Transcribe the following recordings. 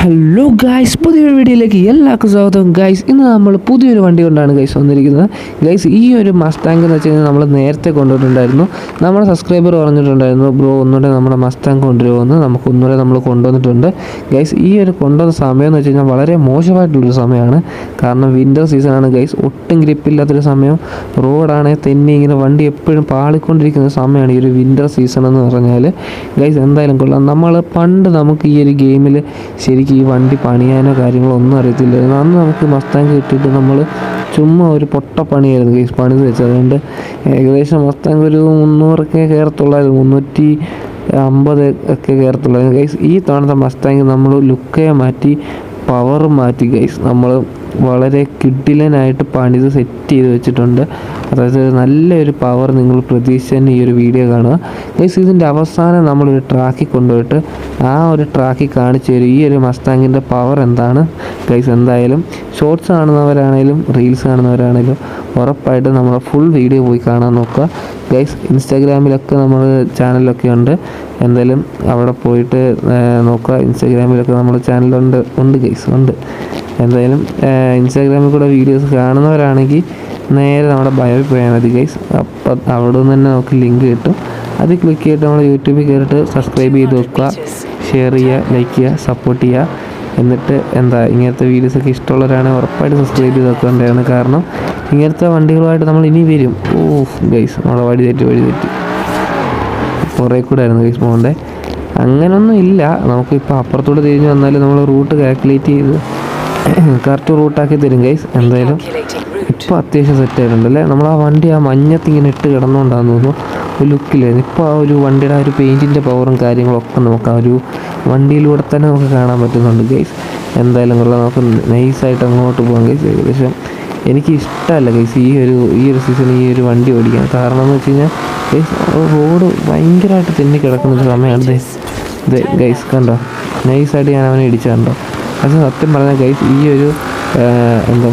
Hello guys, പുതിയൊരു വീഡിയോയിലേക്ക് എല്ലാവർക്കും സ്വാഗതം. ഗൈസ്, ഇന്ന് നമ്മൾ പുതിയൊരു വണ്ടി കൊണ്ടാണ് ഗൈസ് വന്നിരിക്കുന്നത്. ഗൈസ്, ഈ ഒരു മസ്താങ്ക് എന്ന് വെച്ച് കഴിഞ്ഞാൽ നമ്മൾ നേരത്തെ കൊണ്ടുവന്നിട്ടുണ്ടായിരുന്നു. നമ്മുടെ സബ്സ്ക്രൈബർ പറഞ്ഞിട്ടുണ്ടായിരുന്നു, ബ്രോ ഒന്നുകൂടെ നമ്മുടെ മസ്താങ്ക് കൊണ്ടുവരുമെന്ന്. നമുക്ക് ഒന്നുകൂടെ നമ്മൾ കൊണ്ടുവന്നിട്ടുണ്ട്. ഗൈസ്, ഈ ഒരു കൊണ്ടുവന്ന സമയം എന്ന് വെച്ച് കഴിഞ്ഞാൽ വളരെ മോശമായിട്ടുള്ളൊരു സമയമാണ്. കാരണം വിൻ്റർ സീസണാണ് ഗൈസ്. ഒട്ടും ഗ്രിപ്പില്ലാത്തൊരു സമയം. റോഡാണെങ്കിൽ തെന്നി ഇങ്ങനെ വണ്ടി എപ്പോഴും പാളിക്കൊണ്ടിരിക്കുന്ന സമയമാണ് ഈ ഒരു വിൻ്റർ സീസൺ എന്ന് പറഞ്ഞാൽ. ഗൈസ്, എന്തായാലും കൊള്ളാം. നമുക്ക് ഈ ഒരു ഗെയിമിൽ ശരിക്കും ഈ വണ്ടി പണിയാനോ കാര്യങ്ങളോ ഒന്നും അറിയത്തില്ലായിരുന്നു. അന്ന് നമുക്ക് മസ്താങ്ക് കിട്ടിയിട്ട് നമ്മൾ ചുമ്മാ ഒരു പൊട്ട പണിയായിരുന്നു ഗൈസ് പണിത് വെച്ചത്. അതുകൊണ്ട് ഏകദേശം മസ്താങ്ക് ഒരു 300 കയറത്തുള്ളായിരുന്നു, 350 ഒക്കെ കയറത്തുള്ളായിരുന്നു ഗൈസ്. ഈ തവണത്തെ മസ്താങ്ക് നമ്മൾ ലുക്കേ മാറ്റി, പവർ മാറ്റി ഗൈസ്. നമ്മൾ വളരെ കിഡിലനായിട്ട് പണിത് സെറ്റ് ചെയ്ത് വെച്ചിട്ടുണ്ട്. അതായത് നല്ലൊരു പവർ നിങ്ങൾ പ്രതീക്ഷിച്ച് ഈ ഒരു വീഡിയോ കാണുക ഗൈസ്. ഇതിൻ്റെ അവസാനം നമ്മളൊരു ട്രാക്കിൽ കൊണ്ടുപോയിട്ട് ആ ഒരു ട്രാക്കിൽ കാണിച്ചു തരും ഈ ഒരു മസ്താങ്കിൻ്റെ പവർ എന്താണ് ഗൈസ്. എന്തായാലും ഷോർട്സ് കാണുന്നവരാണേലും റീൽസ് കാണുന്നവരാണേലും ഉറപ്പായിട്ട് നമ്മളെ ഫുൾ വീഡിയോ പോയി കാണാൻ നോക്കുക ഗൈസ്. ഇൻസ്റ്റാഗ്രാമിലൊക്കെ നമ്മൾ ചാനലൊക്കെ ഉണ്ട്, എന്തായാലും അവിടെ പോയിട്ട് നോക്കുക. ഇൻസ്റ്റാഗ്രാമിലൊക്കെ നമ്മുടെ ചാനലുണ്ട് ഗൈസ്, ഉണ്ട്. എന്തായാലും ഇൻസ്റ്റാഗ്രാമിൽ കൂടെ വീഡിയോസ് കാണുന്നവരാണെങ്കിൽ നേരെ നമ്മുടെ ബയോയിൽ പോയാൽ മതി ഗൈസ്. അപ്പം അവിടെ നിന്ന് തന്നെ നമുക്ക് ലിങ്ക് കിട്ടും. അത് ക്ലിക്ക് ചെയ്തിട്ട് നമ്മൾ യൂട്യൂബിൽ കയറിയിട്ട് സബ്സ്ക്രൈബ് ചെയ്ത് വെക്കുക, ഷെയർ ചെയ്യുക, ലൈക്ക് ചെയ്യുക, സപ്പോർട്ട് ചെയ്യുക. എന്നിട്ട് ഇങ്ങനത്തെ വീഡിയോസൊക്കെ ഇഷ്ടമുള്ളവരാണെങ്കിൽ ഉറപ്പായിട്ട് സബ്സ്ക്രൈബ് ചെയ്ത് വെക്കേണ്ടതാണ്. കാരണം ഇങ്ങനത്തെ വണ്ടികളുമായിട്ട് നമ്മൾ ഇനി വരും. ഗൈസ്, നമ്മളെ വഴി തെറ്റി കുറേ കൂടെ ആയിരുന്നു ഗൈസ് പോകണ്ടേ. അങ്ങനൊന്നും ഇല്ല, നമുക്കിപ്പോൾ അപ്പുറത്തോട്ട് തിരിഞ്ഞ് വന്നാലും നമ്മൾ റൂട്ട് കാൽക്കുലേറ്റ് ചെയ്ത് കറക്റ്റ് റൂട്ടാക്കി തരും ഗൈസ്. എന്തായാലും ഇപ്പോൾ അത്യാവശ്യം സെറ്റ് ആയിട്ടുണ്ടല്ലേ. നമ്മൾ ആ വണ്ടി ആ മഞ്ഞത്ത് ഇങ്ങനെ ഇട്ട് കിടന്നുകൊണ്ടാന്ന് തോന്നുന്നു ഒരു ലുക്കിലായിരുന്നു. ഇപ്പോൾ ആ ഒരു വണ്ടിയുടെ ആ ഒരു പെയിൻറ്റിൻ്റെ പവറും കാര്യങ്ങളൊക്കെ നമുക്ക് ആ ഒരു വണ്ടിയിലൂടെ തന്നെ നമുക്ക് കാണാൻ പറ്റുന്നുണ്ട് ഗൈസ്. എന്തായാലും കൊള്ളാം. നമുക്ക് നൈസായിട്ട് അങ്ങോട്ട് പോകാം ഗൈസ്. ഏകദേശം എനിക്ക് ഇഷ്ടമല്ല ഗൈസ് ഈ ഒരു സീസൺ ഈ ഒരു വണ്ടി ഓടിക്കാൻ. കാരണം എന്ന് വെച്ച് കഴിഞ്ഞാൽ ഗൈസ് റോഡ് ഭയങ്കരമായിട്ട് തെന്നി കിടക്കുന്നൊരു സമയമാണ് ഗൈസ്. കണ്ടോ, നൈസായിട്ട് ഞാൻ അവനെ ഇടിച്ചാണ്ടോ. പക്ഷേ സത്യം പറഞ്ഞാൽ ഗൈസ് ഈ ഒരു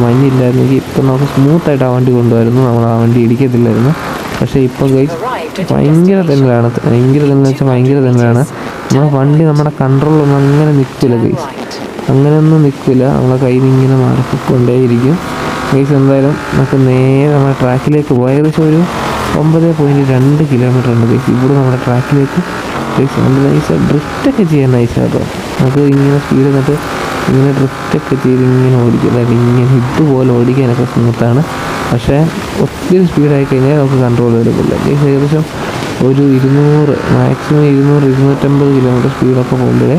മഞ്ഞില്ലായിരുന്നെങ്കിൽ ഇപ്പം നമുക്ക് സ്മൂത്തായിട്ട് ആ വണ്ടി കൊണ്ടുവരുന്നു, നമ്മൾ ആ വണ്ടി ഇടിക്കത്തില്ലായിരുന്നു. പക്ഷേ ഇപ്പോൾ ഗൈസ് ഭയങ്കര തെന്നലാണ്. ഭയങ്കര തെന്നലാണ്. നമ്മുടെ വണ്ടി നമ്മുടെ കൺട്രോളൊന്നും അങ്ങനെ നിൽക്കില്ല ഗൈസ്, അങ്ങനെയൊന്നും നിൽക്കില്ല. നമ്മളെ കയ്യിൽ നിന്ന് ഇങ്ങനെ മാറിക്കൊണ്ടേയിരിക്കും ഗൈസ്. എന്തായാലും നമുക്ക് നേരെ നമ്മുടെ ട്രാക്കിലേക്ക് പോകാം. ഏകദേശം ഒരു 9.2 കിലോമീറ്റർ ഉണ്ട് ഗൈസ് ഇവിടെ നമ്മുടെ ട്രാക്കിലേക്ക് ഗൈസ്. നമ്മൾ നൈസ് ഡ്രിഫ്റ്റൊക്കെ ചെയ്യാൻ നൈസാട്ടോ. നമുക്ക് ഇങ്ങനെ സ്പീഡ് എന്നിട്ട് ഇങ്ങനെ ഡ്രിഫ്റ്റൊക്കെ ചെയ്ത് ഇങ്ങനെ ഓടിക്കുക, ഇങ്ങനെ ഇതുപോലെ ഓടിക്കാനൊക്കെ സ്മൂത്താണ്. പക്ഷേ ഒത്തിരി സ്പീഡായി കഴിഞ്ഞാൽ നമുക്ക് കൺട്രോൾ എടുക്കില്ല ഗൈസ്. ഏകദേശം ഒരു 200 മാക്സിമം 200-250 കിലോമീറ്റർ സ്പീഡൊക്കെ പോകുമ്പോഴേ